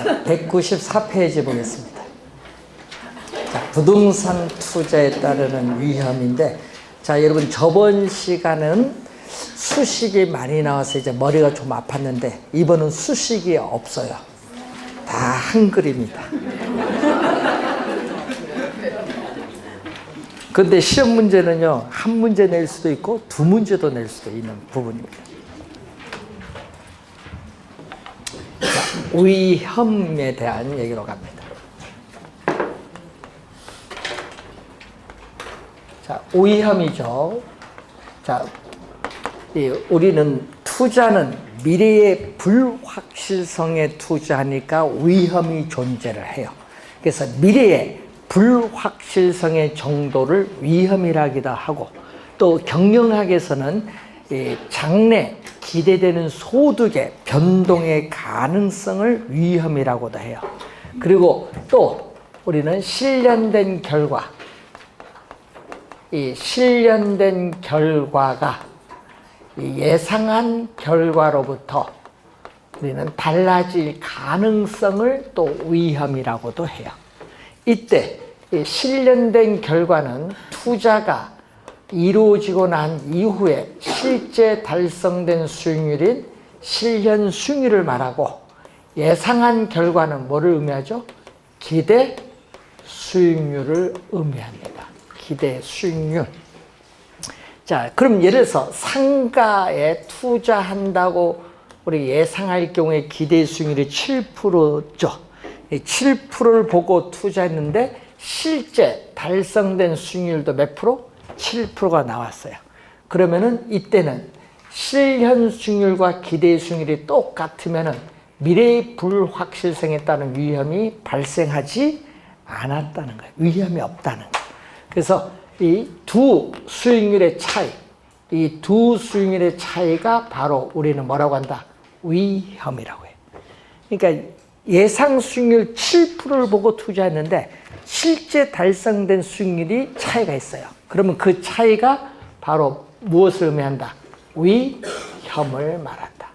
194페이지 보겠습니다. 자, 부동산 투자에 따르는 위험인데, 자, 여러분 저번 시간은 수식이 많이 나와서 이제 머리가 좀 아팠는데 이번은 수식이 없어요. 다 한글입니다. 근데 시험 문제는요, 한 문제 낼 수도 있고 두 문제도 낼 수도 있는 부분입니다. 자, 위험에 대한 얘기로 갑니다. 자, 위험이죠. 자, 우리는 투자는 미래의 불확실성에 투자하니까 위험이 존재를 해요. 그래서 미래의 불확실성의 정도를 위험이라기도 하고, 또 경영학에서는 장래 기대되는 소득의 변동의 가능성을 위험이라고도 해요. 그리고 또 우리는 실현된 결과, 이 실현된 결과가 예상한 결과로부터 우리는 달라질 가능성을 또 위험이라고도 해요. 이때 실현된 결과는 투자가 이루어지고 난 이후에 실제 달성된 수익률인 실현 수익률을 말하고, 예상한 결과는 뭐를 의미하죠? 기대 수익률을 의미합니다. 기대 수익률. 자, 그럼 예를 들어서 상가에 투자한다고 우리 예상할 경우에 기대 수익률이 7%죠. 7%를 보고 투자했는데 실제 달성된 수익률도 몇 프로? 7%가 나왔어요. 그러면은 이때는 실현 수익률과 기대 수익률이 똑같으면은 미래의 불확실성에 따른 위험이 발생하지 않았다는 거예요. 위험이 없다는 거예요. 그래서 이 두 수익률의 차이, 이 두 수익률의 차이가 바로 우리는 뭐라고 한다? 위험이라고 해요. 그러니까 예상 수익률 7%를 보고 투자했는데 실제 달성된 수익률이 차이가 있어요. 그러면 그 차이가 바로 무엇을 의미한다? 위험을 말한다.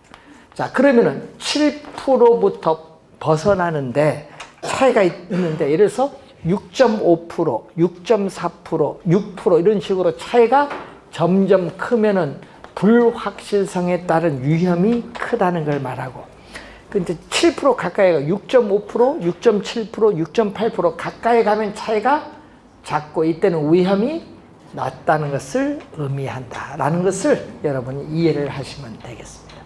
자, 그러면은 7%부터 벗어나는데 차이가 있는데, 예를 들어서 6.5%, 6.4%, 6% 이런 식으로 차이가 점점 크면은 불확실성에 따른 위험이 크다는 걸 말하고, 근데 7% 가까이가 6.5%, 6.7%, 6.8% 가까이 가면 차이가 작고 이때는 위험이 낮다는 것을 의미한다라는 것을 여러분이 이해를 하시면 되겠습니다.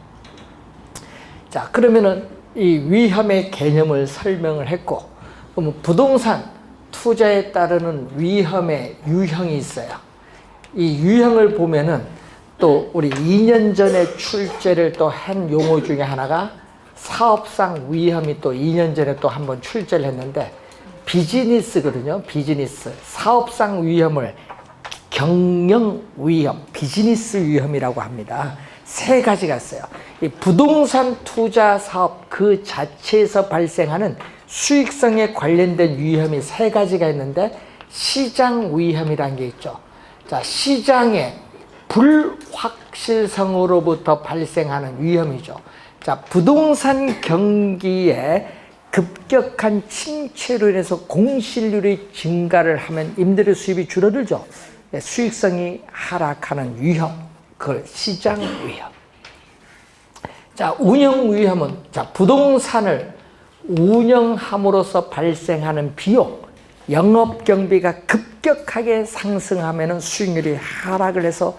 자, 그러면은 이 위험의 개념을 설명을 했고, 그럼 부동산 투자에 따르는 위험의 유형이 있어요. 이 유형을 보면은 또 우리 2년 전에 출제를 또 한 용어 중에 하나가 사업상 위험이 또 2년 전에 또 한번 출제를 했는데, 비즈니스거든요. 비즈니스. 사업상 위험을 경영 위험, 비즈니스 위험이라고 합니다. 세 가지가 있어요. 이 부동산 투자 사업 그 자체에서 발생하는 수익성에 관련된 위험이 세 가지가 있는데, 시장 위험이라는 게 있죠. 자, 시장의 불확실성으로부터 발생하는 위험이죠. 자, 부동산 경기에 급격한 침체로 인해서 공실률이 증가를 하면 임대료 수입이 줄어들죠. 수익성이 하락하는 위험, 그걸 시장 위험. 자, 운영 위험은, 자, 부동산을 운영함으로써 발생하는 비용, 영업 경비가 급격하게 상승하면 수익률이 하락을 해서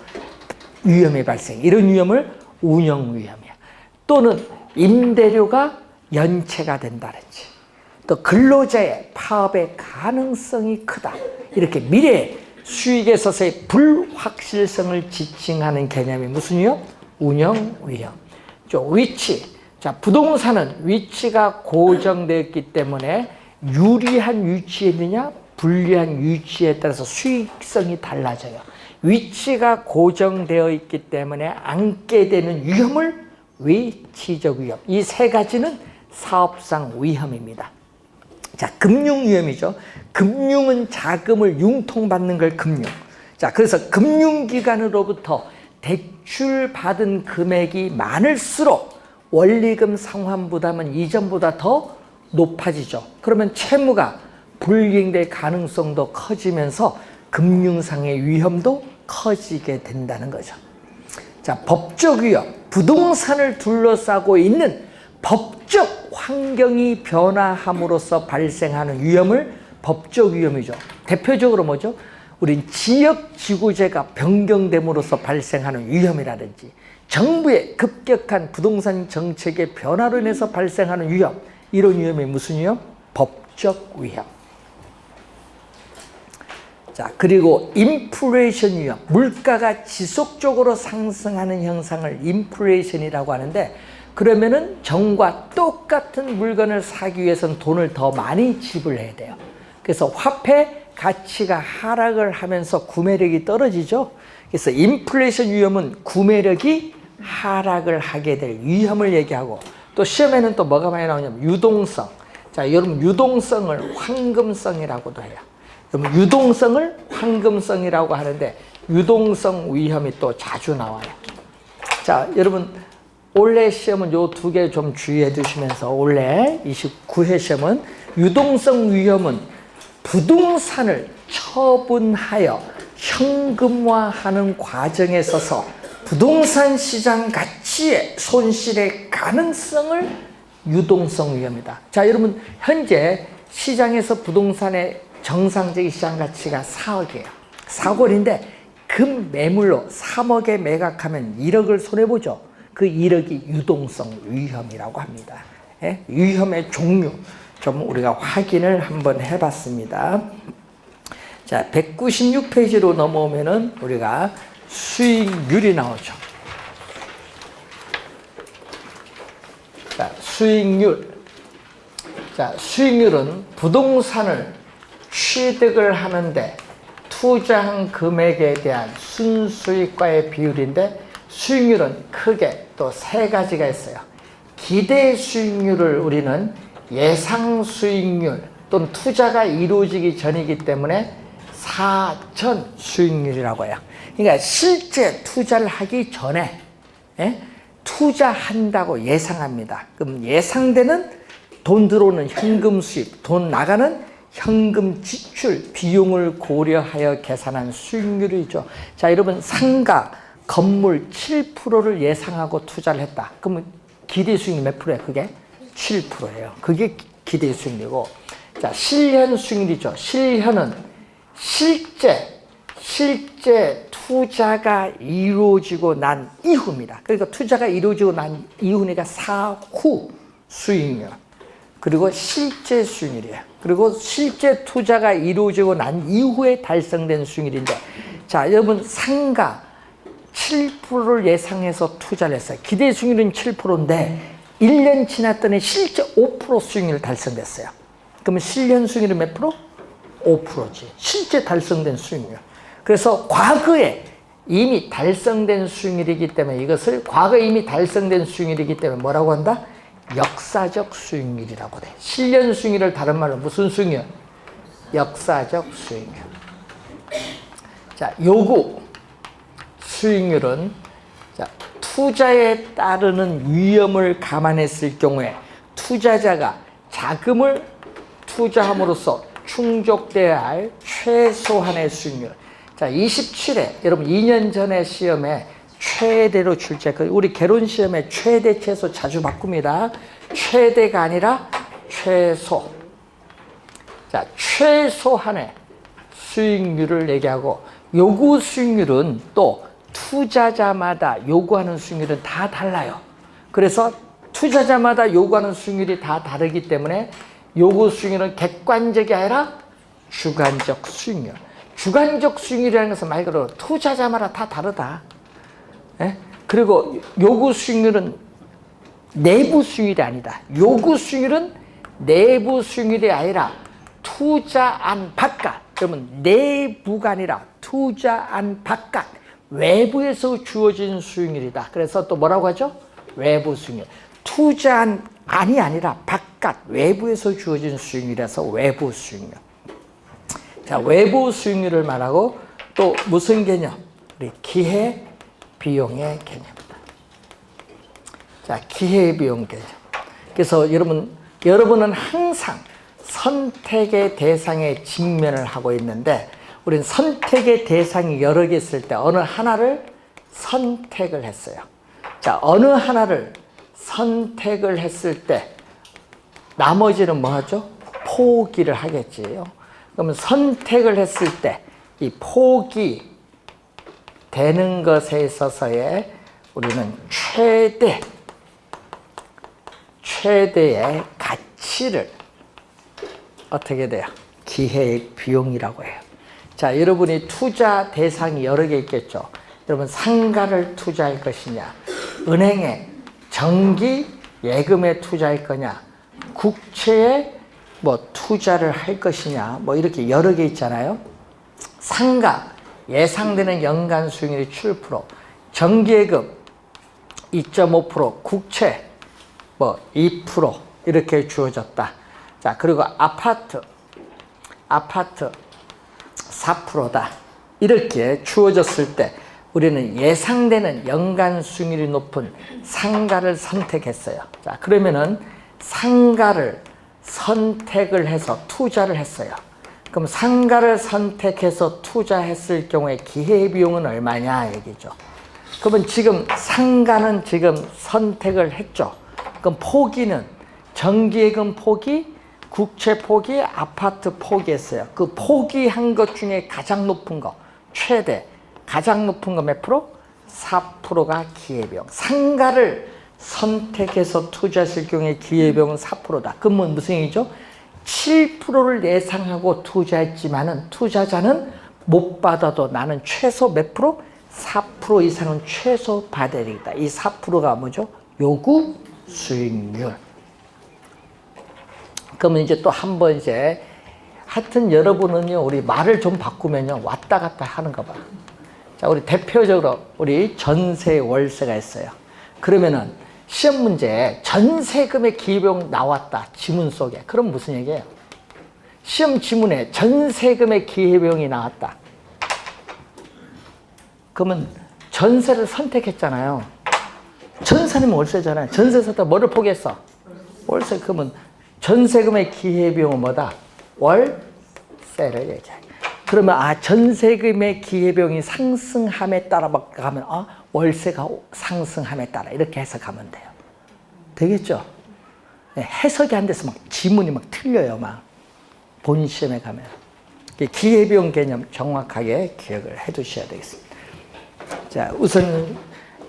위험이 발생. 이런 위험을 운영 위험이야. 또는 임대료가 연체가 된다든지, 또 근로자의 파업의 가능성이 크다. 이렇게 미래 수익에 있어서의 불확실성을 지칭하는 개념이 무슨 위험? 운영 위험. 위치. 자, 부동산은 위치가 고정되었기 때문에 유리한 위치에 있느냐, 불리한 위치에 따라서 수익성이 달라져요. 위치가 고정되어 있기 때문에 앉게 되는 위험을 위치적 위험. 이 세 가지는 사업상 위험입니다. 자, 금융 위험이죠. 금융은 자금을 융통받는 걸 금융. 자, 그래서 금융기관으로부터 대출 받은 금액이 많을수록 원리금 상환 부담은 이전보다 더 높아지죠. 그러면 채무가 불이행될 가능성도 커지면서 금융상의 위험도 커지게 된다는 거죠. 자, 법적 위험, 부동산을 둘러싸고 있는 법적 환경이 변화함으로써 발생하는 위험을 법적 위험이죠. 대표적으로 뭐죠? 우린 지역지구제가 변경됨으로써 발생하는 위험이라든지 정부의 급격한 부동산 정책의 변화로 인해서 발생하는 위험, 이런 위험이 무슨 위험? 법적 위험. 자, 그리고 인플레이션 위험, 물가가 지속적으로 상승하는 현상을 인플레이션이라고 하는데, 그러면은 전과 똑같은 물건을 사기 위해서는 돈을 더 많이 지불해야 돼요. 그래서 화폐 가치가 하락을 하면서 구매력이 떨어지죠. 그래서 인플레이션 위험은 구매력이 하락을 하게 될 위험을 얘기하고, 또 시험에는 또 뭐가 많이 나오냐면 유동성. 자, 여러분 유동성을 황금성이라고도 해요. 여러분 유동성을 황금성이라고 하는데, 유동성 위험이 또 자주 나와요. 자, 여러분 올해 시험은 요 두 개 좀 주의해 두시면서, 올해 29회 시험은 유동성 위험은 부동산을 처분하여 현금화하는 과정에 있어서 부동산 시장 가치의 손실의 가능성을 유동성 위험이다. 자, 여러분 현재 시장에서 부동산의 정상적인 시장 가치가 4억이에요. 4억인데 금 매물로 3억에 매각하면 1억을 손해보죠. 그 1억이 유동성 위험이라고 합니다. 예? 위험의 종류 좀 우리가 확인을 한번 해봤습니다. 자, 196페이지로 넘어오면은 우리가 수익률이 나오죠. 자, 수익률. 자, 수익률은 부동산을 취득을 하는데 투자한 금액에 대한 순수익과의 비율인데, 수익률은 크게 또 세 가지가 있어요. 기대 수익률을 우리는 예상 수익률 또는 투자가 이루어지기 전이기 때문에 사전 수익률이라고 해요. 그러니까 실제 투자를 하기 전에 투자한다고 예상합니다. 그럼 예상되는 돈 들어오는 현금 수입, 돈 나가는 현금 지출 비용을 고려하여 계산한 수익률이죠. 자, 여러분 상가, 건물 7%를 예상하고 투자를 했다. 그러면 기대 수익률 몇 프로예요? 그게 7%예요. 그게 기대 수익률이고, 자, 실현 수익률이죠. 실현은 실제 투자가 이루어지고 난 이후입니다. 그러니까 투자가 이루어지고 난 이후니까 사후 수익률. 그리고 실제 수익률이에요. 그리고 실제 투자가 이루어지고 난 이후에 달성된 수익률인데, 자, 여러분 상가 7%를 예상해서 투자를 했어요. 기대 수익률은 7%인데 1년 지났더니 실제 5% 수익률이 달성됐어요. 그러면 실현 수익률은 몇 프로? 5%지. 실제 달성된 수익률. 그래서 과거에 이미 달성된 수익률이기 때문에, 이것을 과거에 이미 달성된 수익률이기 때문에 뭐라고 한다? 역사적 수익률이라고 돼. 실현 수익률을 다른 말로 무슨 수익률? 역사적 수익률. 자, 요구 수익률은, 자, 투자에 따르는 위험을 감안했을 경우에 투자자가 자금을 투자함으로써 충족돼야 할 최소한의 수익률. 자, 27회 여러분 2년 전에 시험에 최대로 출제, 우리 개론 시험에 최대 최소 자주 바꿉니다. 최대가 아니라 최소. 자, 최소한의 수익률을 얘기하고, 요구 수익률은 또 투자자마다 요구하는 수익률은 다 달라요. 그래서 투자자마다 요구하는 수익률이 다 다르기 때문에 요구 수익률은 객관적이 아니라 주관적 수익률. 주관적 수익률이라는 것은 말 그대로 투자자마다 다 다르다. 그리고 요구 수익률은 내부 수익률이 아니다. 요구 수익률은 내부 수익률이 아니라 투자한 바깥. 그러면 내부가 아니라 투자한 바깥, 외부에서 주어진 수익률이다. 그래서 또 뭐라고 하죠? 외부 수익률. 투자한 안이 아니라 바깥, 외부에서 주어진 수익률이라서 외부 수익률. 자, 외부 수익률을 말하고, 또 무슨 개념? 우리 기회 비용의 개념이다. 자, 기회 비용 개념. 그래서 여러분 여러분은 항상 선택의 대상에 직면을 하고 있는데 우리는 선택의 대상이 여러 개 있을 때 어느 하나를 선택을 했어요. 자, 어느 하나를 선택을 했을 때 나머지는 뭐 하죠? 포기를 하겠지요. 그러면 선택을 했을 때 이 포기 되는 것에 있어서의 우리는 최대의 가치를 어떻게 돼요? 기회의 비용이라고 해요. 자, 여러분이 투자 대상이 여러 개 있겠죠. 여러분 상가를 투자할 것이냐, 은행에 정기 예금에 투자할 거냐, 국채에 뭐 투자를 할 것이냐, 뭐 이렇게 여러 개 있잖아요. 상가 예상되는 연간 수익률이 7%, 정기예금 2.5%, 국채 뭐 2% 이렇게 주어졌다. 자, 그리고 아파트 4%다. 이렇게 주어졌을 때 우리는 예상되는 연간 수익률이 높은 상가를 선택했어요. 자, 그러면은 상가를 선택을 해서 투자를 했어요. 그럼 상가를 선택해서 투자했을 경우에 기회비용은 얼마냐 얘기죠. 그러면 지금 상가는 지금 선택을 했죠. 그럼 포기는 정기예금 포기, 국채 포기, 아파트 포기했어요. 그 포기한 것 중에 가장 높은 거, 최대 가장 높은 거 몇 프로? 4%가 기회비용. 상가를 선택해서 투자했을 경우에 기회비용은 4%다. 그러면 무슨 얘기죠? 7%를 예상하고 투자했지만은 투자자는 못 받아도 나는 최소 몇 프로? 4% 이상은 최소 받아야 되겠다. 이 4%가 뭐죠? 요구 수익률. 그러면 이제 또 한 번 이제 하여튼 여러분은요, 우리 말을 좀 바꾸면요, 왔다 갔다 하는가 봐. 자, 우리 대표적으로 우리 전세 월세가 있어요. 그러면은 시험 문제에 전세금의 기회비용 나왔다. 지문 속에. 그럼 무슨 얘기예요? 시험 지문에 전세금의 기회비용이 나왔다. 그러면 전세를 선택했잖아요. 전세는 월세잖아요. 전세 샀다 뭐를 포기했어? 월세. 그러면 전세금의 기회비용은 뭐다? 월세를 얘기해. 그러면 전세금의 기회비용이 상승함에 따라 가면 월세가 상승함에 따라 이렇게 해석하면 돼요. 되겠죠? 네, 해석이 안 돼서 막 지문이 막 틀려요. 막 본 시험에 가면 기회비용 개념 정확하게 기억을 해두셔야 되겠습니다. 자, 우선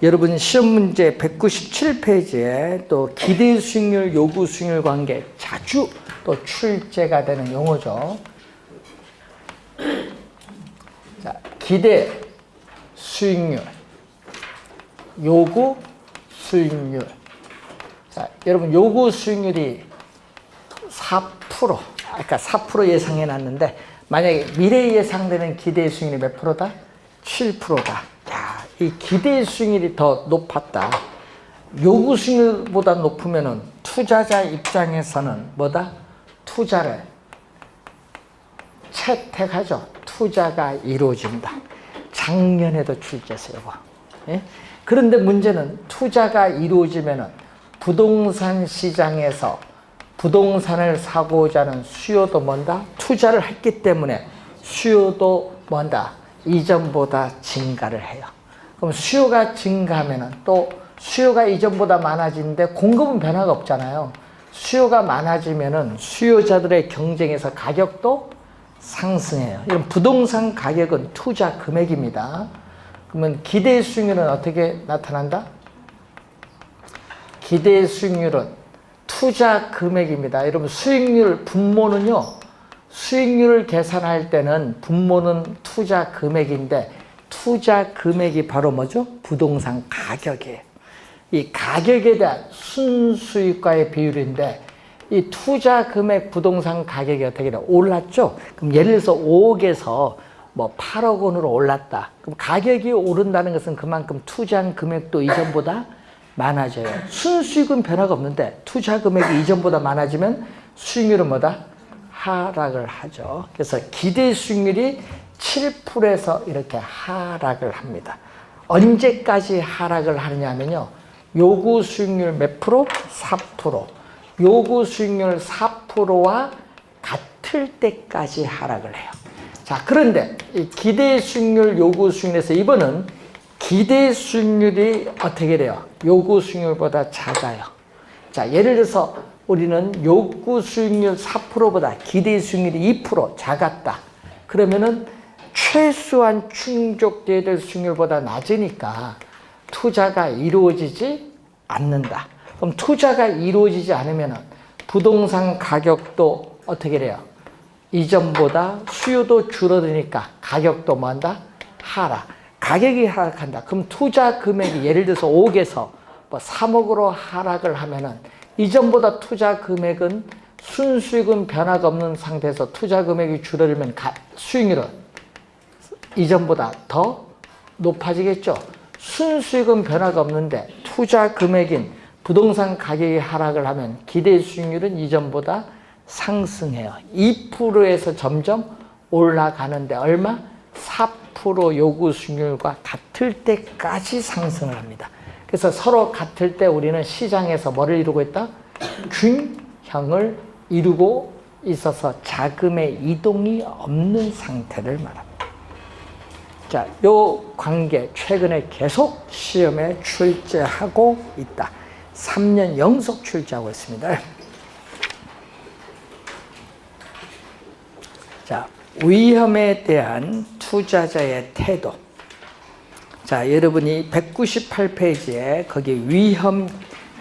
여러분 시험 문제 197페이지에 또 기대 수익률, 요구 수익률 관계 자주 또 출제가 되는 용어죠. 자, 기대 수익률, 요구 수익률. 자, 여러분 요구 수익률이 4%, 아까 4% 예상해 놨는데 만약에 미래 예상되는 기대 수익률이 몇 프로다? 7%다. 야, 이 기대 수익률이 더 높았다. 요구 수익률보다 높으면은 투자자 입장에서는 뭐다? 투자를 채택하죠. 투자가 이루어진다. 작년에도 출제했어요. 예? 그런데 문제는 투자가 이루어지면은 부동산 시장에서 부동산을 사고자 하는 수요도 뭔다? 투자를 했기 때문에 수요도 뭔다? 이전보다 증가를 해요. 그럼 수요가 증가하면은 또 수요가 이전보다 많아지는데 공급은 변화가 없잖아요. 수요가 많아지면은 수요자들의 경쟁에서 가격도 상승해요. 이런 부동산 가격은 투자 금액입니다. 그러면 기대 수익률은 어떻게 나타난다? 기대 수익률은 투자 금액입니다. 여러분 수익률 분모는요, 수익률을 계산할 때는 분모는 투자 금액인데 투자 금액이 바로 뭐죠? 부동산 가격이에요. 이 가격에 대한 순수익과의 비율인데 이 투자 금액 부동산 가격이 어떻게 돼요? 올랐죠? 그럼 예를 들어서 5억에서 뭐 8억 원으로 올랐다. 그럼 가격이 오른다는 것은 그만큼 투자한 금액도 이전보다 많아져요. 순수익은 변화가 없는데 투자 금액이 이전보다 많아지면 수익률은 뭐다? 하락을 하죠. 그래서 기대 수익률이 7%에서 이렇게 하락을 합니다. 언제까지 하락을 하느냐면요. 요구 수익률 몇 프로? 4%. 요구 수익률 4%와 같을 때까지 하락을 해요. 자, 그런데 이 기대 수익률, 요구 수익률에서 이번은 기대 수익률이 어떻게 돼요? 요구 수익률보다 작아요. 자, 예를 들어서 우리는 요구 수익률 4%보다 기대 수익률이 2% 작았다. 그러면은 최소한 충족돼야 될 수익률보다 낮으니까 투자가 이루어지지 않는다. 그럼 투자가 이루어지지 않으면 부동산 가격도 어떻게 돼요? 이전보다 수요도 줄어드니까 가격도 뭐한다? 하락. 가격이 하락한다. 그럼 투자 금액이 예를 들어서 5억에서 뭐 3억으로 하락을 하면은 이전보다 투자 금액은 순수익은 변화가 없는 상태에서 투자 금액이 줄어들면 수익률은 이전보다 더 높아지겠죠. 순수익은 변화가 없는데 투자 금액인 부동산 가격이 하락을 하면 기대 수익률은 이전보다 상승해요. 2%에서 점점 올라가는데 얼마? 4% 요구 수익률과 같을 때까지 상승을 합니다. 그래서 서로 같을 때 우리는 시장에서 뭐를 이루고 있다? 균형을 이루고 있어서 자금의 이동이 없는 상태를 말합니다. 자, 요 관계 최근에 계속 시험에 출제하고 있다. 3년 연속 출제하고 있습니다. 자, 위험에 대한 투자자의 태도. 자, 여러분이 198페이지에 거기 위험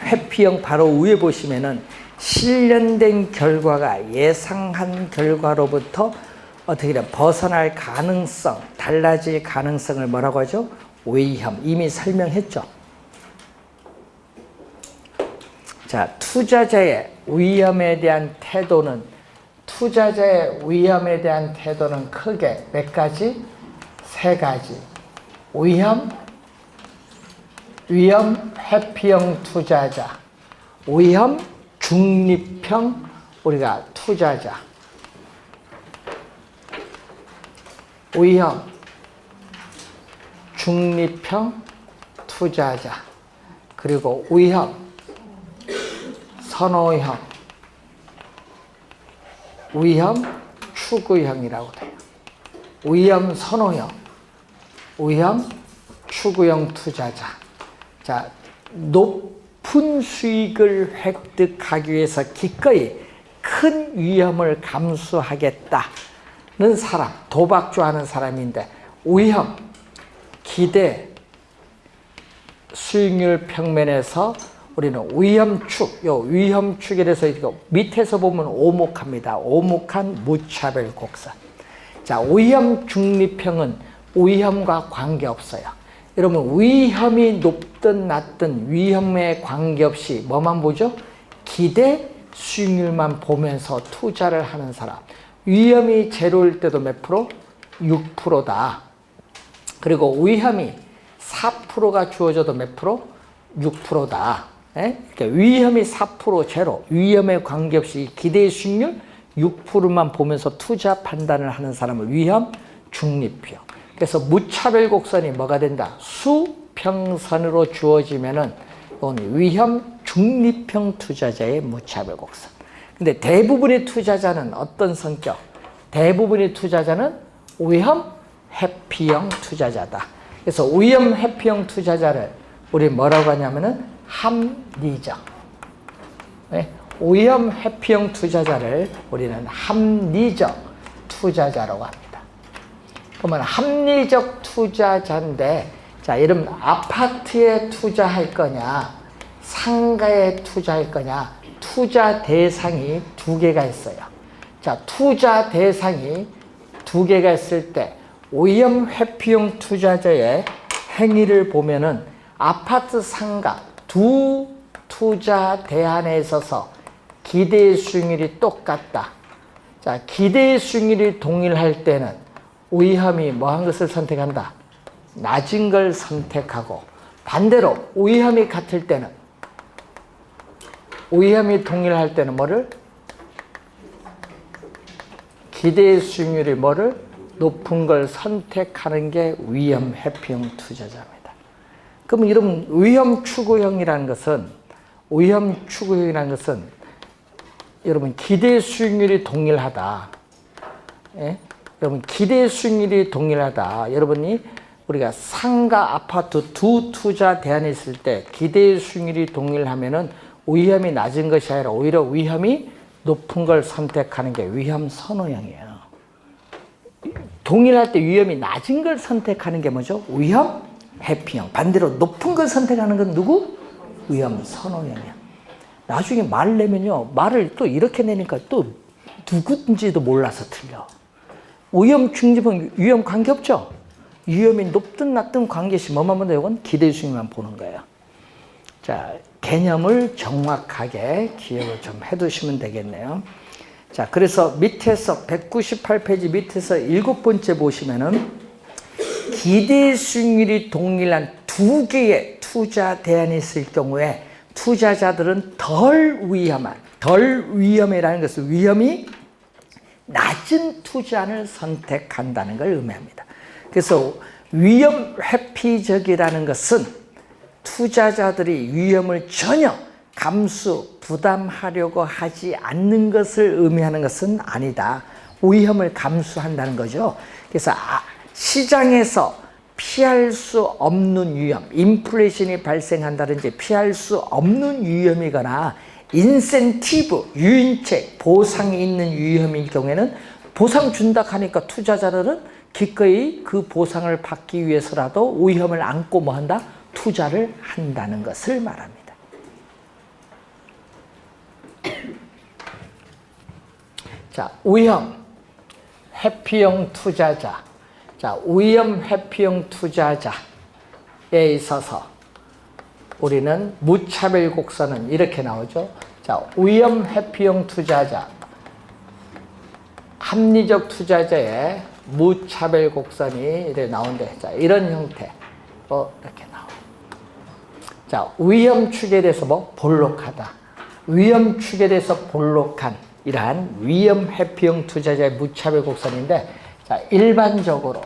회피형 바로 위에 보시면은 실현된 결과가 예상한 결과로부터 어떻게 벗어날 가능성, 달라질 가능성을 뭐라고 하죠? 위험. 이미 설명했죠. 자, 투자자의 위험에 대한 태도는 크게 몇 가지? 세 가지. 위험 회피형 투자자, 위험 중립형 우리가 투자자, 위험 중립형 투자자, 그리고 위험 선호형, 위험 추구형이라고 돼요. 위험 선호형, 위험 추구형 투자자. 자, 높은 수익을 획득하기 위해서 기꺼이 큰 위험을 감수하겠다는 사람, 도박 좋아하는 사람인데 위험, 기대, 수익률 평면에서 우리는 위험축, 요 위험축에 대해서 이거 밑에서 보면 오목합니다. 오목한 무차별 곡선. 자, 위험 중립형은 위험과 관계없어요. 여러분, 위험이 높든 낮든 위험에 관계없이 뭐만 보죠? 기대 수익률만 보면서 투자를 하는 사람. 위험이 제로일 때도 몇 프로? 6%다. 그리고 위험이 4%가 주어져도 몇 프로? 6%다. 그러니까 위험이 4% 제로, 위험에 관계없이 기대 수익률 6%만 보면서 투자 판단을 하는 사람을 위험 중립형. 그래서 무차별 곡선이 뭐가 된다? 수평선으로 주어지면은 이건 위험 중립형 투자자의 무차별 곡선. 근데 대부분의 투자자는 어떤 성격? 대부분의 투자자는 위험 회피형 투자자다. 그래서 위험 회피형 투자자를 우리 뭐라고 하냐면은 합리적. 위험 회피형 투자자를 우리는 합리적 투자자라고 합니다. 그러면 합리적 투자자인데, 자, 여러분 아파트에 투자할 거냐, 상가에 투자할 거냐, 투자 대상이 두 개가 있어요. 자, 투자 대상이 두 개가 있을 때 위험 회피형 투자자의 행위를 보면은 아파트, 상가 두 투자 대안에 있어서 기대 수익률이 똑같다. 자, 기대 수익률이 동일할 때는 위험이 뭐한 것을 선택한다? 낮은 걸 선택하고, 반대로 위험이 같을 때는, 위험이 동일할 때는 뭐를? 기대 수익률이 뭐를? 높은 걸 선택하는 게 위험 회피형 투자자입니다. 그럼 여러분, 위험 추구형이라는 것은 여러분 기대 수익률이 동일하다. 예? 여러분 기대 수익률이 동일하다. 여러분이 우리가 상가 아파트 두 투자 대안이 있을 때 기대 수익률이 동일하면은 위험이 낮은 것이 아니라 오히려 위험이 높은 걸 선택하는 게 위험 선호형이에요. 동일할 때 위험이 낮은 걸 선택하는 게 뭐죠? 위험 회피형. 반대로 높은 걸 선택하는 건 누구? 위험 선호형이야. 나중에 말 내면요, 말을 또 이렇게 내니까 또 누군지도 몰라서 틀려. 위험 중립은 위험 관계없죠? 위험이 높든 낮든 관계시 뭐만 보면 이건 기대 수익률만 보는 거예요. 자, 개념을 정확하게 기억을 좀 해두시면 되겠네요. 자, 그래서 밑에서 198페이지 밑에서 7번째 보시면은 기대 수익률이 동일한 두 개의 투자 대안이 있을 경우에 투자자들은 덜 위험이라는 것은 위험이 낮은 투자를 선택한다는 걸 의미합니다. 그래서 위험 회피적이라는 것은 투자자들이 위험을 전혀 감수, 부담하려고 하지 않는 것을 의미하는 것은 아니다. 위험을 감수한다는 거죠. 그래서 시장에서 피할 수 없는 위험, 인플레이션이 발생한다든지 피할 수 없는 위험이거나 인센티브, 유인책, 보상이 있는 위험일 경우에는 보상 준다 하니까 투자자들은 기꺼이 그 보상을 받기 위해서라도 위험을 안고 뭐 한다? 투자를 한다는 것을 말합니다. 자, 위험 회피형 투자자. 자, 위험 회피형 투자자에 있어서 우리는 무차별 곡선은 이렇게 나오죠. 자, 위험 회피형 투자자, 합리적 투자자의 무차별 곡선이 이렇게 나오는데, 자, 이런 형태, 이렇게 나와. 자, 위험 축에 대해서 뭐 볼록하다. 위험 축에 대해서 볼록한 이러한 위험 회피형 투자자의 무차별 곡선인데, 자, 일반적으로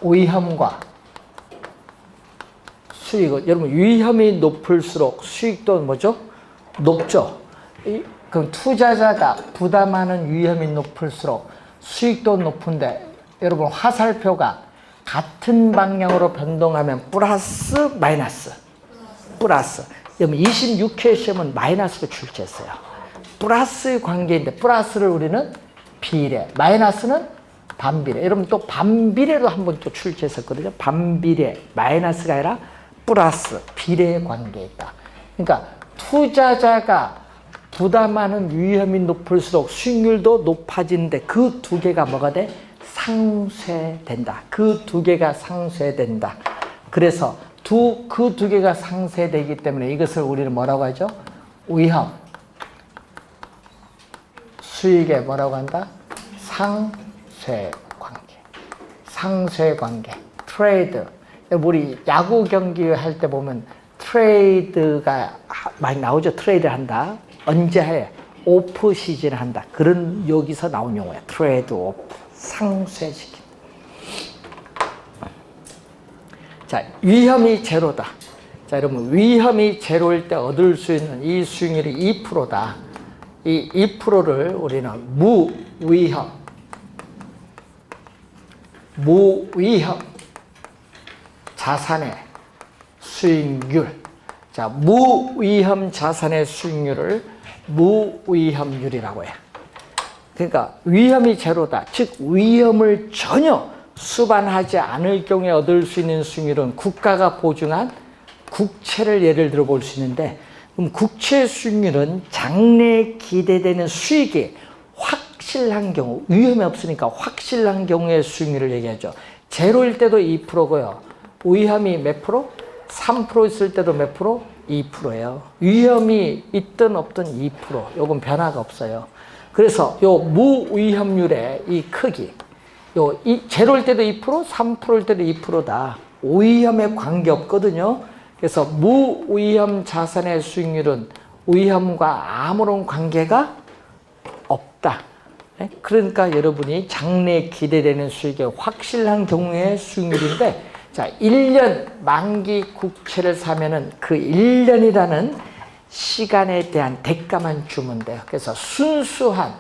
위험과 수익은, 여러분 위험이 높을수록 수익도 뭐죠? 높죠. 그럼 투자자가 부담하는 위험이 높을수록 수익도 높은데, 여러분 화살표가 같은 방향으로 변동하면 플러스 마이너스? 플러스. 여러분 26회 시험은 마이너스로 출제했어요. 플러스의 관계인데 플러스를 우리는 비례, 마이너스는 반비례. 여러분 또 반비례로 한번 또 출제했었거든요. 반비례, 마이너스가 아니라 플러스, 비례의 관계에 있다. 그러니까 투자자가 부담하는 위험이 높을수록 수익률도 높아지는데 그 두 개가 뭐가 돼? 상쇄된다. 그 두 개가 상쇄된다. 그래서 그 두 개가 상쇄되기 때문에 이것을 우리는 뭐라고 하죠? 위험, 수익에 뭐라고 한다? 상쇄관계. 상쇄관계. 트레이드. 우리 야구 경기 할 때 보면 트레이드가 많이 나오죠. 트레이드 한다. 언제 해? 오프 시즌 한다. 그런 여기서 나온 용어야. 트레이드 오프. 상쇄시킨다. 자, 위험이 제로다. 자, 여러분 위험이 제로일 때 얻을 수 있는 이 수익률이 2%다. 이 2%를 우리는 무위험 자산의 수익률. 자, 무위험 자산의 수익률을 무위험률이라고 해요. 그러니까 위험이 제로다. 즉 위험을 전혀 수반하지 않을 경우에 얻을 수 있는 수익률은 국가가 보증한 국채를 예를 들어 볼 수 있는데, 그럼 국채 수익률은 장래에 기대되는 수익이 확실한 경우, 위험이 없으니까 확실한 경우의 수익률을 얘기하죠. 제로일 때도 2%고요. 위험이 몇 프로? 3% 있을 때도 몇 프로? 2%예요. 위험이 있든 없든 2%. 요건 변화가 없어요. 그래서 요 무위험률의 이 크기, 제로일 때도 2%, 3%일 때도 2%다. 위험에 관계없거든요. 그래서 무위험 자산의 수익률은 위험과 아무런 관계가 없다. 그러니까 여러분이 장래에 기대되는 수익이 확실한 경우의 수익률인데, 자, 1년 만기 국채를 사면은 그 1년이라는 시간에 대한 대가만 주면 돼요. 그래서 순수한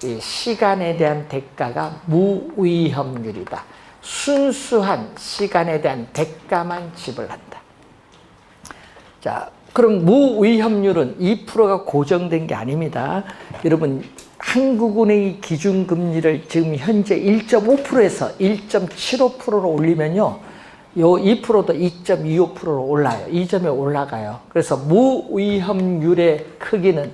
이 시간에 대한 대가가 무위험률이다. 순수한 시간에 대한 대가만 지불한다. 자, 그럼 무위험률은 2%가 고정된 게 아닙니다. 여러분, 한국은행이 기준금리를 지금 현재 1.5%에서 1.75%로 올리면요, 요 2%도 2.25%로 올라요. 이 점에 올라가요. 그래서 무위험률의 크기는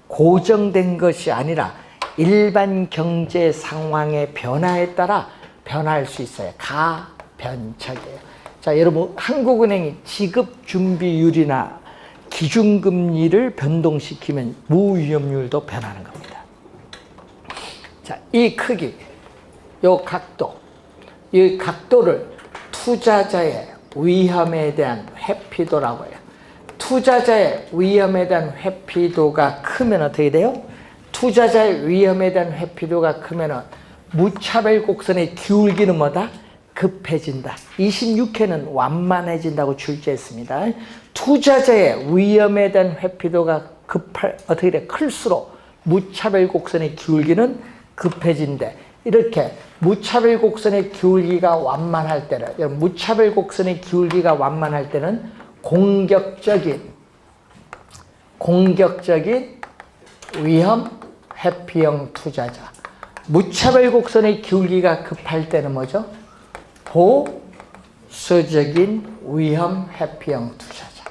고정된 것이 아니라 일반 경제 상황의 변화에 따라 변화할 수 있어요. 가변적이에요. 자, 여러분, 한국은행이 지급준비율이나 기준금리를 변동시키면 무위험률도 변하는 겁니다. 자, 이 크기, 요 각도, 이 각도를 투자자의 위험에 대한 회피도라고 해요. 투자자의 위험에 대한 회피도가 크면 어떻게 돼요? 투자자의 위험에 대한 회피도가 크면 무차별 곡선의 기울기는 뭐다? 급해진다. 26회는 완만해진다고 출제했습니다. 투자자의 위험에 대한 회피도가 어떻게 돼? 클수록 무차별 곡선의 기울기는 급해진대. 이렇게 무차별 곡선의 기울기가 완만할 때는, 무차별 곡선의 기울기가 완만할 때는 공격적인 위험 회피형 투자자. 무차별 곡선의 기울기가 급할 때는 뭐죠? 보수적인 위험 회피형 투자자.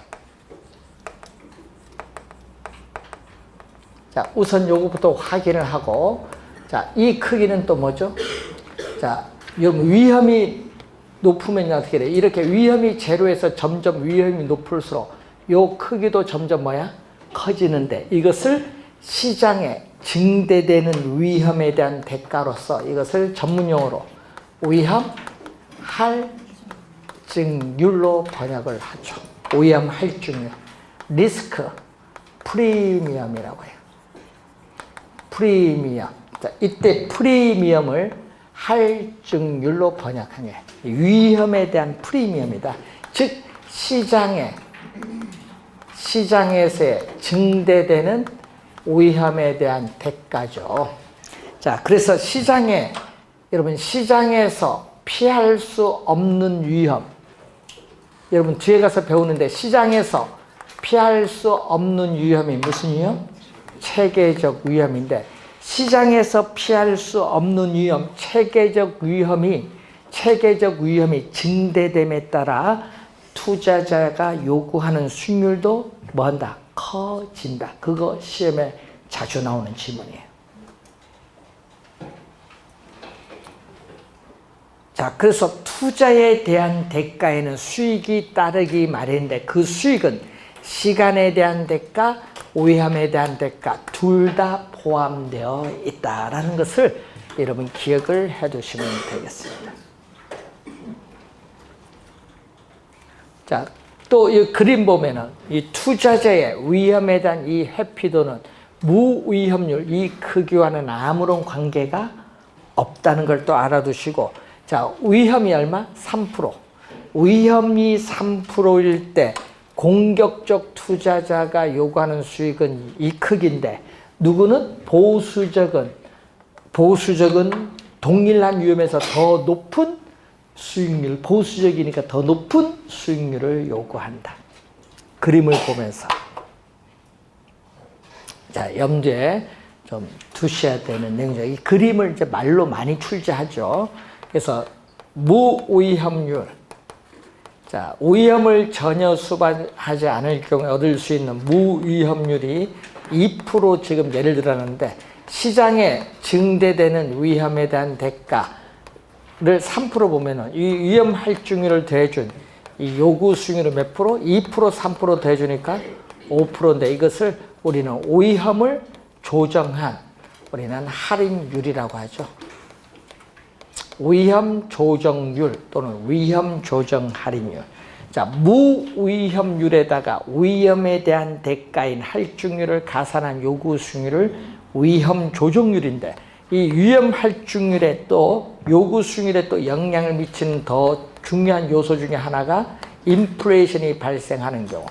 자, 우선 요거부터 확인을 하고, 자, 이 크기는 또 뭐죠? 자, 여러분, 위험이 높으면 어떻게 돼요? 이렇게 위험이 제로에서 점점 위험이 높을수록 요 크기도 점점 뭐야? 커지는데, 이것을 시장에 증대되는 위험에 대한 대가로서 이것을 전문용어로 위험 할증률로 번역을 하죠. 위험 할증률. 리스크 프리미엄이라고 해요. 프리미엄. 자, 이때 프리미엄을 할증률로 번역한 게 위험에 대한 프리미엄이다. 즉 시장에서 증대되는 위험에 대한 대가죠. 자, 그래서 여러분, 시장에서 피할 수 없는 위험. 여러분, 뒤에 가서 배우는데 시장에서 피할 수 없는 위험이 무슨 위험? 체계적 위험인데, 시장에서 피할 수 없는 위험, 체계적 위험이 증대됨에 따라 투자자가 요구하는 수익률도 뭐한다? 커진다. 그거 시험에 자주 나오는 질문이에요. 자, 그래서 투자에 대한 대가에는 수익이 따르기 마련인데, 그 수익은 시간에 대한 대가, 위험에 대한 대가 둘 다 포함되어 있다라는 것을 여러분 기억을 해 두시면 되겠습니다. 자, 또 이 그림 보면은 이 투자자의 위험에 대한 이 회피도는 무위험률, 이 크기와는 아무런 관계가 없다는 걸 또 알아두시고, 자, 위험이 얼마? 3%. 위험이 3%일 때 공격적 투자자가 요구하는 수익은 이 크기인데, 누구는 보수적은 동일한 위험에서 더 높은 수익률, 보수적이니까 더 높은 수익률을 요구한다. 그림을 보면서. 자, 염두에 좀 두셔야 되는 내용이죠. 이 그림을 이제 말로 많이 출제하죠. 그래서 무위험률. 자, 위험을 전혀 수반하지 않을 경우에 얻을 수 있는 무위험률이 2% 지금 예를 들었는데, 시장에 증대되는 위험에 대한 대가를 3% 보면은 이 위험 할증률을 더해준 이 요구 수익률을 몇 프로? 2%, 3% 더해주니까 5%인데, 이것을 우리는 위험을 조정한, 우리는 할인율이라고 하죠. 위험 조정률 또는 위험 조정 할인율. 자, 무위험률에다가 위험에 대한 대가인 할증률을 가산한 요구 수익률을 위험 조정률인데, 이 위험 할증률에 또 요구 수익률에 또 영향을 미치는 더 중요한 요소 중에 하나가 인플레이션이 발생하는 경우.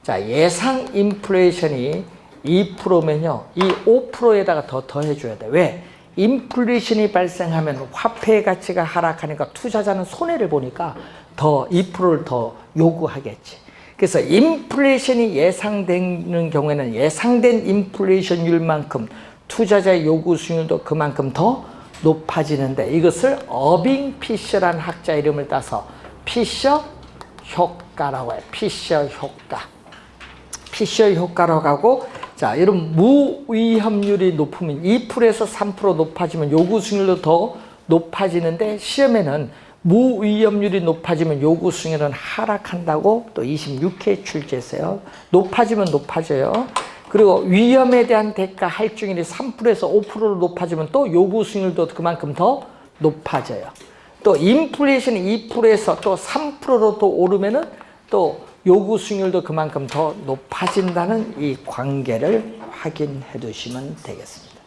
자, 예상 인플레이션이 2%면요, 이 5%에다가 더 더해줘야 돼. 왜? 인플레이션이 발생하면 화폐의 가치가 하락하니까 투자자는 손해를 보니까 더 2%를 더 요구하겠지. 그래서 인플레이션이 예상되는 경우에는 예상된 인플레이션율만큼 투자자의 요구 수익률도 그만큼 더 높아지는데, 이것을 어빙 피셔라는 학자 이름을 따서 피셔 효과라고 해요. 피셔 효과. 피셔 효과라고 하고, 자, 여러분 무위험률이 높으면 2%에서 3% 높아지면 요구 수익률도 더 높아지는데, 시험에는 무위험률이 높아지면 요구 수익률은 하락한다고 또 26회 출제했어요. 높아지면 높아져요. 그리고 위험에 대한 대가 할증률이 3%에서 5%로 높아지면 또 요구 수익률도 그만큼 더 높아져요. 또 인플레이션이 2%에서 또 3%로 또 오르면은 또 요구 수익률도 그만큼 더 높아진다는 이 관계를 확인해 두시면 되겠습니다.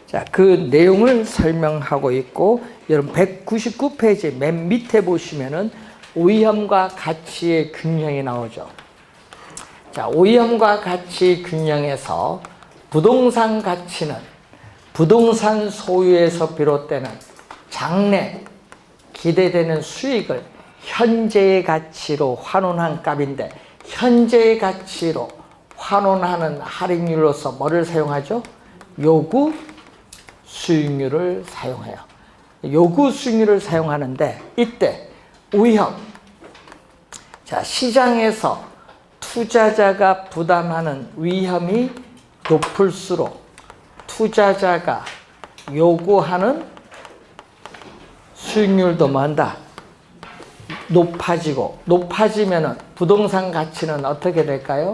자, 그 내용을 설명하고 있고, 여러분 199페이지 맨 밑에 보시면은 위험과 가치의 균형이 나오죠. 자, 위험과 가치 균형에서 부동산 가치는 부동산 소유에서 비롯되는 장래 기대되는 수익을 현재의 가치로 환원한 값인데, 현재의 가치로 환원하는 할인율로서 뭐를 사용하죠? 요구 수익률을 사용해요. 요구 수익률을 사용하는데, 이때 위험, 자, 시장에서 투자자가 부담하는 위험이 높을수록 투자자가 요구하는 수익률도 뭐한다? 높아지고, 높아지면은 부동산 가치는 어떻게 될까요?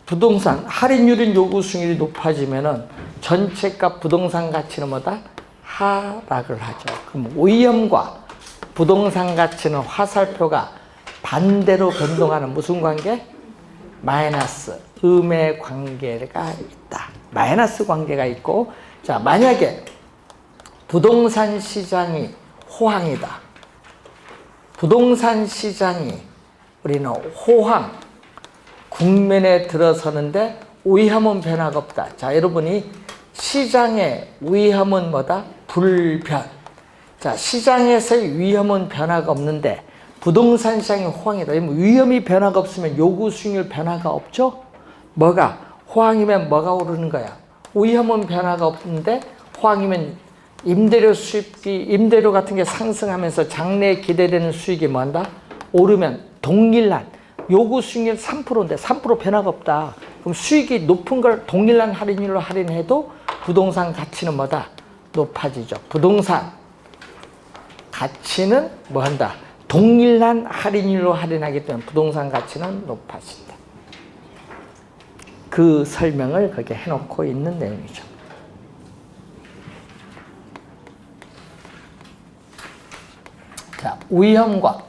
부동산 할인율인 요구 수익률이 높아지면은 전체값 부동산 가치는 뭐다? 하락을 하죠. 그럼 위험과 부동산 가치는 화살표가 반대로 변동하는 무슨 관계? 마이너스, 음의 관계가 있다. 마이너스 관계가 있고, 자, 만약에 부동산 시장이 호황이다. 부동산 시장이 우리는 호황 국면에 들어서는데 위험은 변화가 없다. 자, 여러분이 시장의 위험은 뭐다? 불변. 자, 시장에서의 위험은 변화가 없는데 부동산 시장이 호황이다. 위험이 변화가 없으면 요구 수익률 변화가 없죠? 뭐가? 호황이면 뭐가 오르는 거야? 위험은 변화가 없는데 호황이면 임대료 수입이, 임대료 같은 게 상승하면서 장래에 기대되는 수익이 뭐한다? 오르면 동일한 요구 수익률 3%인데 3% 변화가 없다. 그럼 수익이 높은 걸 동일한 할인율로 할인해도 부동산 가치는 뭐다? 높아지죠. 부동산 가치는 뭐한다? 동일한 할인율로 할인하기 때문에 부동산 가치는 높아진다. 그 설명을 거기에 해놓고 있는 내용이죠. 자, 위험과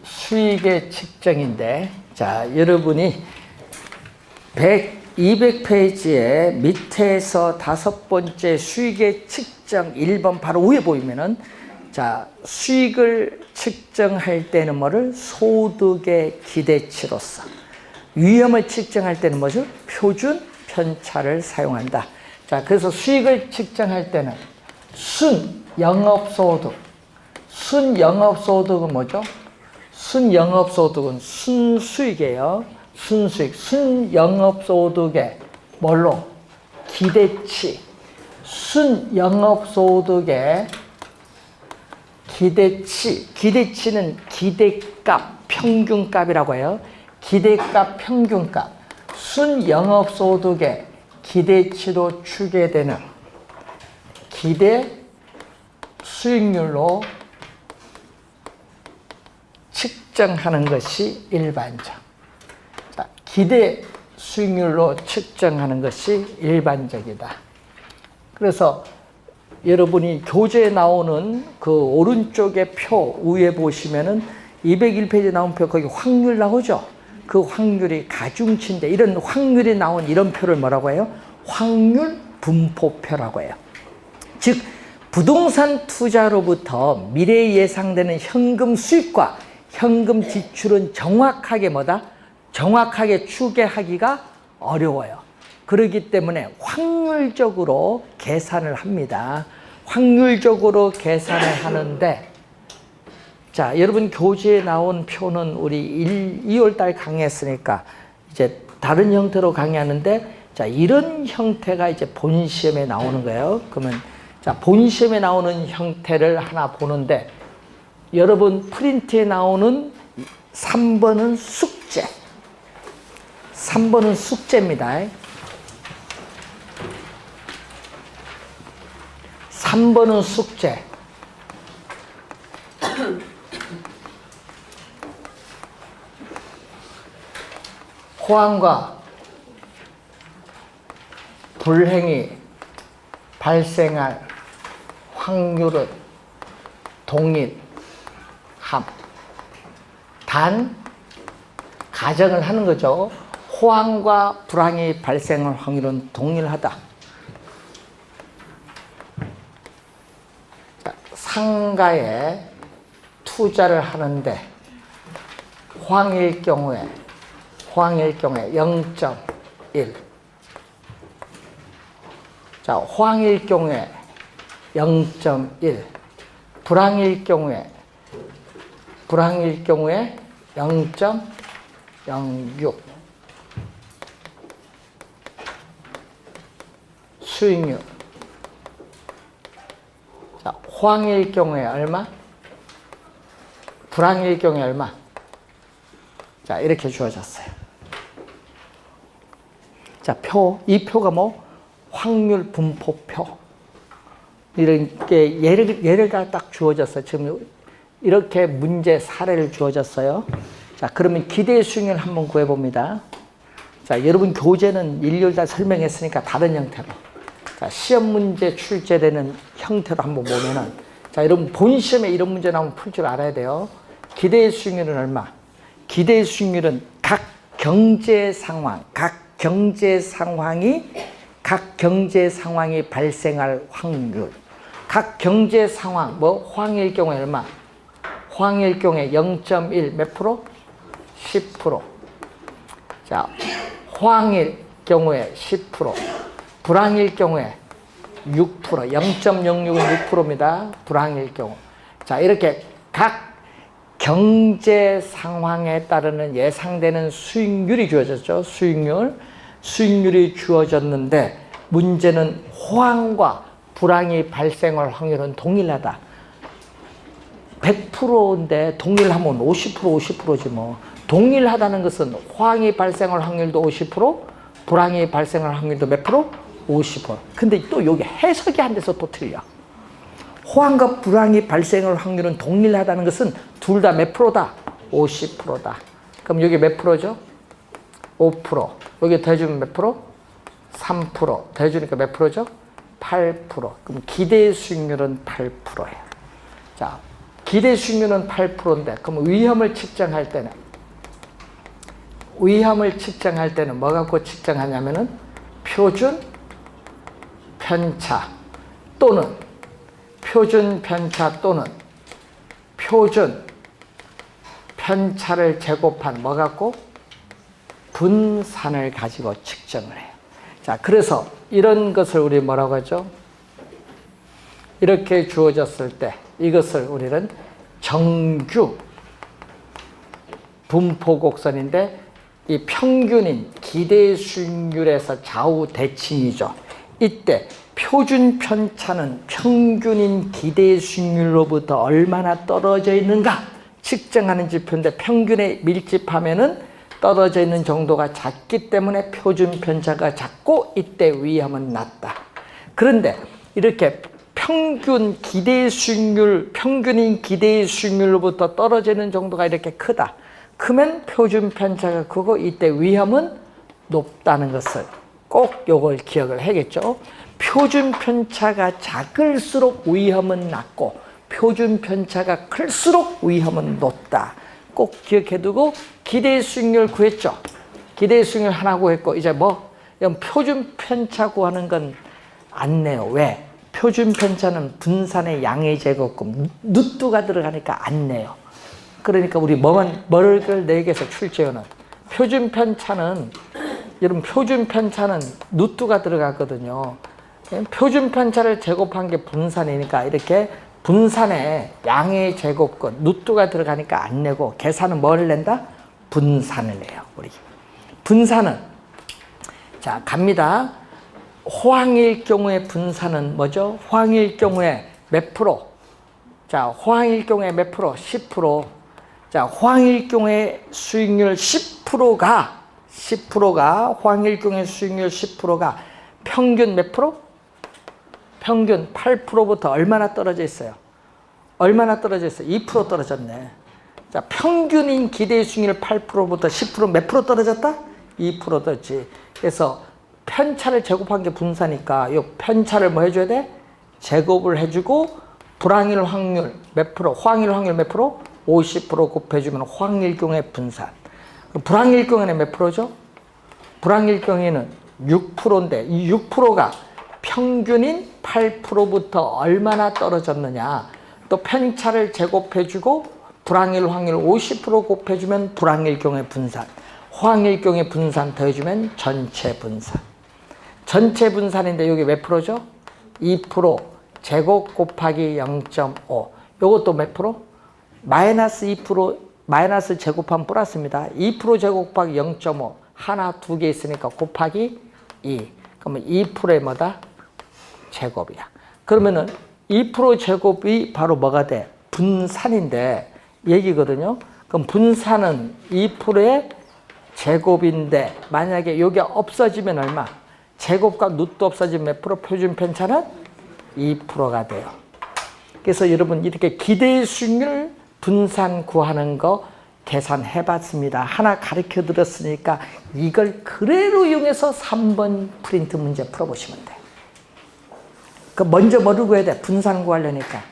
수익의 측정인데, 자, 여러분이 200페이지에 밑에서 5번째 수익의 측정 1번 바로 위에 보이면은, 자, 수익을 측정할 때는 뭐를? 소득의 기대치로서. 위험을 측정할 때는 뭐죠? 표준 편차를 사용한다. 자, 그래서 수익을 측정할 때는 순영업소득. 순영업소득은 뭐죠? 순영업소득은 순수익이에요. 순수익. 순영업소득의 뭘로? 기대치. 순영업소득의 기대치. 기대치는 기대값, 평균값이라고 해요. 기대값, 평균값. 순영업소득의 기대치로 추계되는 기대 수익률로 측정하는 것이 일반적. 자, 기대 수익률로 측정하는 것이 일반적이다. 그래서 여러분이 교재에 나오는 그 오른쪽의 표 위에 보시면은 201페이지에 나온 표, 거기 확률 나오죠? 그 확률이 가중치인데, 이런 확률이 나온 이런 표를 뭐라고 해요? 확률 분포표라고 해요. 즉, 부동산 투자로부터 미래에 예상되는 현금 수입과 현금 지출은 정확하게 뭐다? 정확하게 추계하기가 어려워요. 그렇기 때문에 확률적으로 계산을 합니다. 확률적으로 계산을 하는데, 자, 여러분 교재에 나온 표는 우리 2월 달 강의했으니까 이제 다른 형태로 강의하는데, 자, 이런 형태가 이제 본 시험에 나오는 거예요. 그러면 자, 본 시험에 나오는 형태를 하나 보는데, 여러분 프린트에 나오는 3번은 숙제. 3번은 숙제입니다. 3번은 숙제. 호황과 불행이 발생할 확률은 동일함. 단, 가정을 하는 거죠. 호황과 불황이 발생할 확률은 동일하다. 상가에 투자를 하는데 호황일 경우에 0.1. 자, 호황일 경우에 0.1. 불황일 경우에 0.06. 수익률. 자, 호황일 경우에 얼마? 불황일 경우에 얼마? 자, 이렇게 주어졌어요. 자, 이 표가 뭐? 확률 분포표. 이렇게 예를 딱 주어졌어요. 지금 이렇게 문제 사례를 주어졌어요. 자, 그러면 기대 수익률 한번 구해봅니다. 자, 여러분 교재는 일요일 날 설명했으니까 다른 형태로. 자, 시험 문제 출제되는 형태로 한번 보면은, 자, 여러분 본 시험에 이런 문제 나오면 풀 줄 알아야 돼요. 기대 수익률은 얼마? 기대 수익률은 각 경제 상황이 발생할 확률. 각 경제 상황, 호황일 경우에 얼마? 호황일 경우에 0.1 몇 프로? 10%. 자, 호황일 경우에 10%. 불황일 경우에 6%. 0.06은 6%입니다. 불황일 경우. 자, 이렇게 각 경제 상황에 따르는 예상되는 수익률이 주어졌죠. 수익률이 주어졌는데, 문제는 호황과 불황이 발생할 확률은 동일하다. 100%인데 동일하면 50%지 뭐. 동일하다는 것은 호황이 발생할 확률도 50%, 불황이 발생할 확률도 몇 프로? 50%. 근데 또 여기 해석이 안 돼서 또 틀려. 호황과 불황이 발생할 확률은 동일하다는 것은 둘 다 몇 프로다? 50%다. 그럼 여기 몇 프로죠? 5%. 여기 더해주면 몇 프로? 3%. 더해주니까 몇 프로죠? 8%. 그럼 기대 수익률은 8%예요. 자, 기대 수익률은 8%인데, 그럼 위험을 측정할 때는 뭐 갖고 측정하냐면은 표준 편차 또는 표준 편차를 제곱한 뭐 갖고? 분산을 가지고 측정을 해요. 자, 그래서 이런 것을 우리 뭐라고 하죠? 이렇게 주어졌을 때 이것을 우리는 정규 분포곡선인데, 이 평균인 기대 수익률에서 좌우 대칭이죠. 이때 표준 편차는 평균인 기대 수익률로부터 얼마나 떨어져 있는가 측정하는 지표인데, 평균에 밀집하면은 떨어져 있는 정도가 작기 때문에 표준 편차가 작고 이때 위험은 낮다. 그런데 이렇게 평균인 기대 수익률로부터 떨어져 있는 정도가 이렇게 크다. 크면 표준 편차가 크고 이때 위험은 높다는 것을 꼭 요걸 기억을 해야겠죠. 표준 편차가 작을수록 위험은 낮고 표준 편차가 클수록 위험은 높다. 꼭 기억해두고, 기대 수익률 구했죠. 기대 수익률 하나 구했고, 이제 뭐? 표준 편차 구하는 건 안 내요. 왜? 표준 편차는 분산의 양의 제곱금, 누뚜가 들어가니까 안 내요. 그러니까 우리 뭐를 내게서 출제하는 표준 편차는, 여러분 표준 편차는 누뚜가 들어가거든요. 표준 편차를 제곱한 게 분산이니까 이렇게 분산에 양의 제곱권 누뚜가 들어가니까 안 내고, 계산은 뭘 낸다? 분산을 내요. 우리 분산은, 자 갑니다. 호황일 경우에 분산은 뭐죠? 호황일 경우에 몇 프로? 자 호황일 경우에 몇 프로? 10%. 자 호황일 경우에 수익률 10%가 호황일 경우에 수익률 10%가 평균 몇 프로? 평균 8%부터 얼마나 떨어져 있어요? 얼마나 떨어져 있어요? 2% 떨어졌네. 자, 평균인 기대 수익률 8%부터 10% 몇 프로 떨어졌다? 2% 떨어졌지. 그래서 편차를 제곱한 게 분사니까 이 편차를 뭐 해줘야 돼? 제곱을 해주고 불황일 확률 몇 프로? 호황일 확률 몇 프로? 50% 곱해주면 호황일 경우에 분산. 불황일 경우에는 몇 프로죠? 불황일 경우에는 6%인데 이 6%가 평균인 8%부터 얼마나 떨어졌느냐. 또 편차를 제곱해주고 불황일 확률 50% 곱해주면 불황일 경우에 분산. 호황일 경우에 분산 더해주면 전체 분산. 전체 분산인데 여기 몇 프로죠? 2% 제곱 곱하기 0.5. 요것도 몇 프로? 마이너스 2%, 마이너스 제곱하면 플러스입니다. 2% 제곱 곱하기 0.5. 하나, 두 개 있으니까 곱하기 2. 그러면 2%의 뭐다? 제곱이야. 그러면은 2% 제곱이 바로 뭐가 돼? 분산인데 얘기거든요. 그럼 분산은 2%의 제곱인데 만약에 여기 없어지면 얼마? 제곱과 누또 없어지면 몇 프로? 표준 편차는 2%가 돼요. 그래서 여러분 이렇게 기대 수익률 분산 구하는 거 계산해 봤습니다. 하나 가르쳐 드렸으니까 이걸 그대로 이용해서 3번 프린트 문제 풀어보시면 돼요. 그 먼저 뭐를 구해야 돼? 분산 구하려니까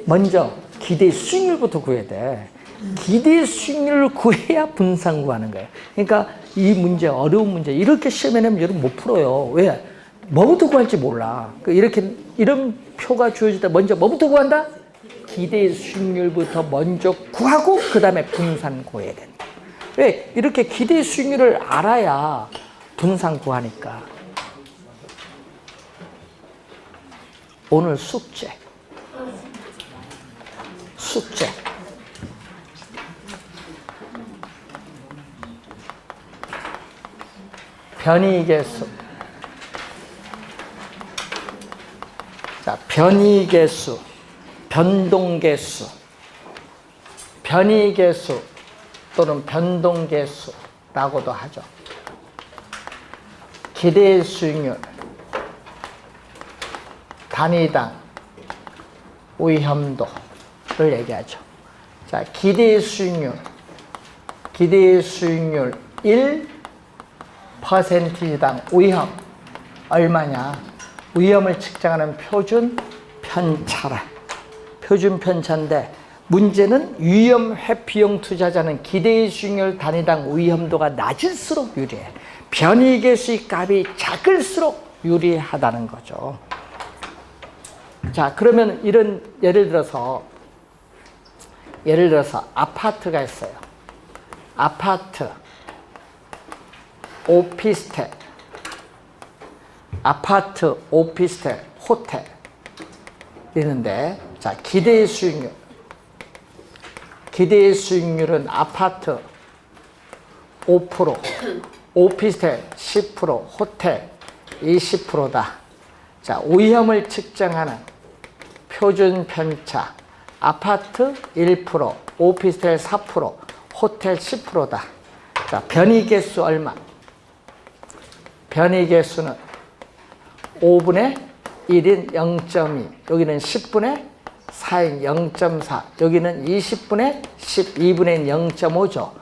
먼저 기대 수익률부터 구해야 돼. 기대 수익률을 구해야 분산 구하는 거예요. 그러니까 이 문제, 어려운 문제 이렇게 시험에 내면 여러분 못 풀어요. 왜? 뭐부터 구할지 몰라. 이렇게 이런 표가 주어질 때 먼저 뭐부터 구한다? 기대 수익률부터 먼저 구하고 그 다음에 분산 구해야 된다. 왜? 이렇게 기대 수익률을 알아야 분산 구하니까. 오늘 숙제. 변이계수. 자, 변이계수, 변동계수, 변이계수 또는 변동계수라고도 하죠. 기대 수익률, 단위당 위험도를 얘기하죠. 자, 기대 수익률 1%당 위험 얼마냐? 위험을 측정하는 표준 편차라. 표준 편차인데 문제는 위험 회피형 투자자는 기대 수익률 단위당 위험도가 낮을수록 유리해. 변이계수의 값이 작을수록 유리하다는 거죠. 자, 그러면 이런 예를 들어서 아파트가 있어요. 아파트, 오피스텔, 호텔 있는데, 자, 기대 수익률은 아파트 5%, 오피스텔 10%, 호텔 20%다. 자, 위험을 측정하는 표준 편차, 아파트 1%, 오피스텔 4%, 호텔 10%다. 자, 변이계수 얼마? 변이계수는 5분의 1인 0.2, 여기는 10분의 4인 0.4, 여기는 20분의 12분의 0.5죠.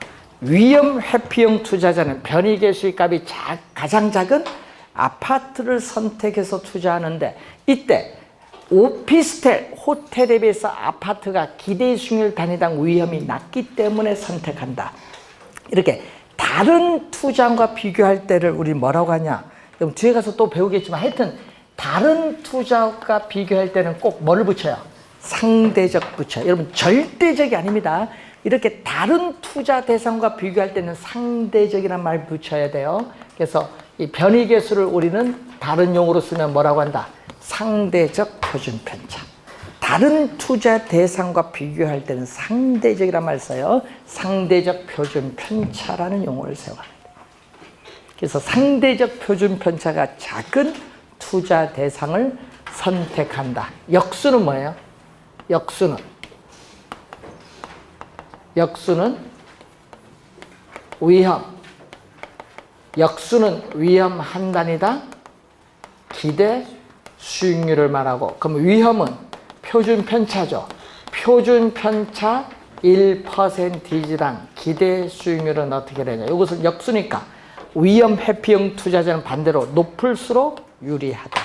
위험 회피형 투자자는 변이계수의 값이 가장 작은 아파트를 선택해서 투자하는데, 이때 오피스텔, 호텔에 비해서 아파트가 기대 수익률 단위당 위험이 낮기 때문에 선택한다. 이렇게 다른 투자과 비교할 때를 우리 뭐라고 하냐? 그럼 뒤에 가서 또 배우겠지만 하여튼 다른 투자과 비교할 때는 꼭 뭐를 붙여요? 상대적 붙여요. 여러분 절대적이 아닙니다. 이렇게 다른 투자 대상과 비교할 때는 상대적이란 말 붙여야 돼요. 그래서 이 변이계수를 우리는 다른 용어로 쓰면 뭐라고 한다? 상대적 표준편차. 다른 투자 대상과 비교할 때는 상대적이란 말 써요. 상대적 표준편차라는 용어를 사용합니다. 그래서 상대적 표준편차가 작은 투자 대상을 선택한다. 역수는 뭐예요? 역수는 위험. 역수는 위험 한 단위다. 기대 수익률을 말하고, 그럼 위험은 표준 편차죠. 표준 편차 1%이지랑 기대 수익률은 어떻게 되냐. 이것은 역수니까 위험 회피형 투자자는 반대로 높을수록 유리하다.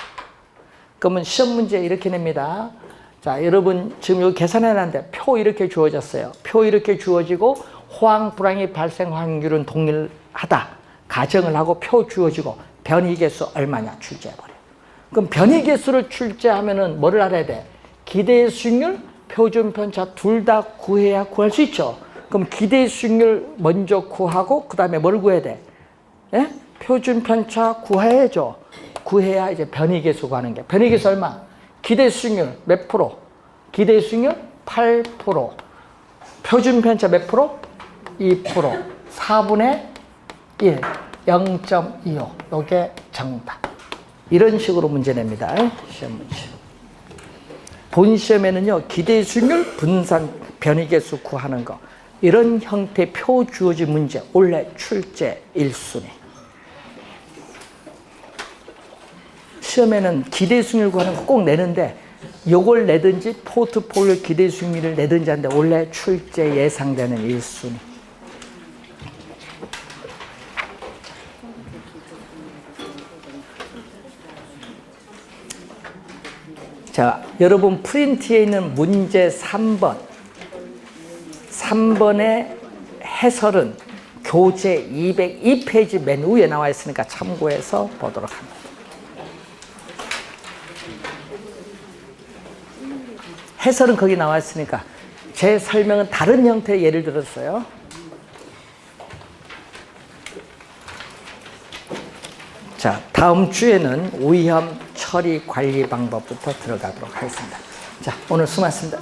그러면 시험 문제 이렇게 냅니다. 자, 여러분 지금 여기 계산해 놨는데 표 이렇게 주어졌어요. 표 이렇게 주어지고 호황 불황이 발생 확률은 동일하다. 가정을 하고 표 주어지고 변이계수 얼마냐 출제해버려. 그럼 변이계수를 출제하면은 뭐를 알아야 돼? 기대 수익률, 표준 편차 둘 다 구해야 구할 수 있죠. 그럼 기대 수익률 먼저 구하고 그 다음에 뭘 구해야 돼? 예? 표준 편차 구해야죠. 구해야 이제 변이계수 구하는 게. 변이계수 얼마? 기대 수익률 몇 프로? 기대 수익률 8%. 표준 편차 몇 프로? 2%. 4분의 1. 0.25. 이게 정답. 이런 식으로 문제 냅니다. 시험 문제. 본 시험에는요, 기대 수익률, 분산, 변이계수 구하는 거. 이런 형태의 표 주어진 문제, 원래 출제 1순위. 시험에는 기대 수익률 구하는 거 꼭 내는데, 요걸 내든지 포트폴리오 기대 수익률을 내든지 하는데, 원래 출제 예상되는 1순위. 자, 여러분 프린트에 있는 문제 3번. 3번의 해설은 교재 202페이지 맨 위에 나와 있으니까 참고해서 보도록 합니다. 해설은 거기 나와 있으니까 제 설명은 다른 형태의 예를 들었어요. 자, 다음 주에는 위험 처리 관리 방법부터 들어가도록 하겠습니다. 자, 오늘 수고하셨습니다.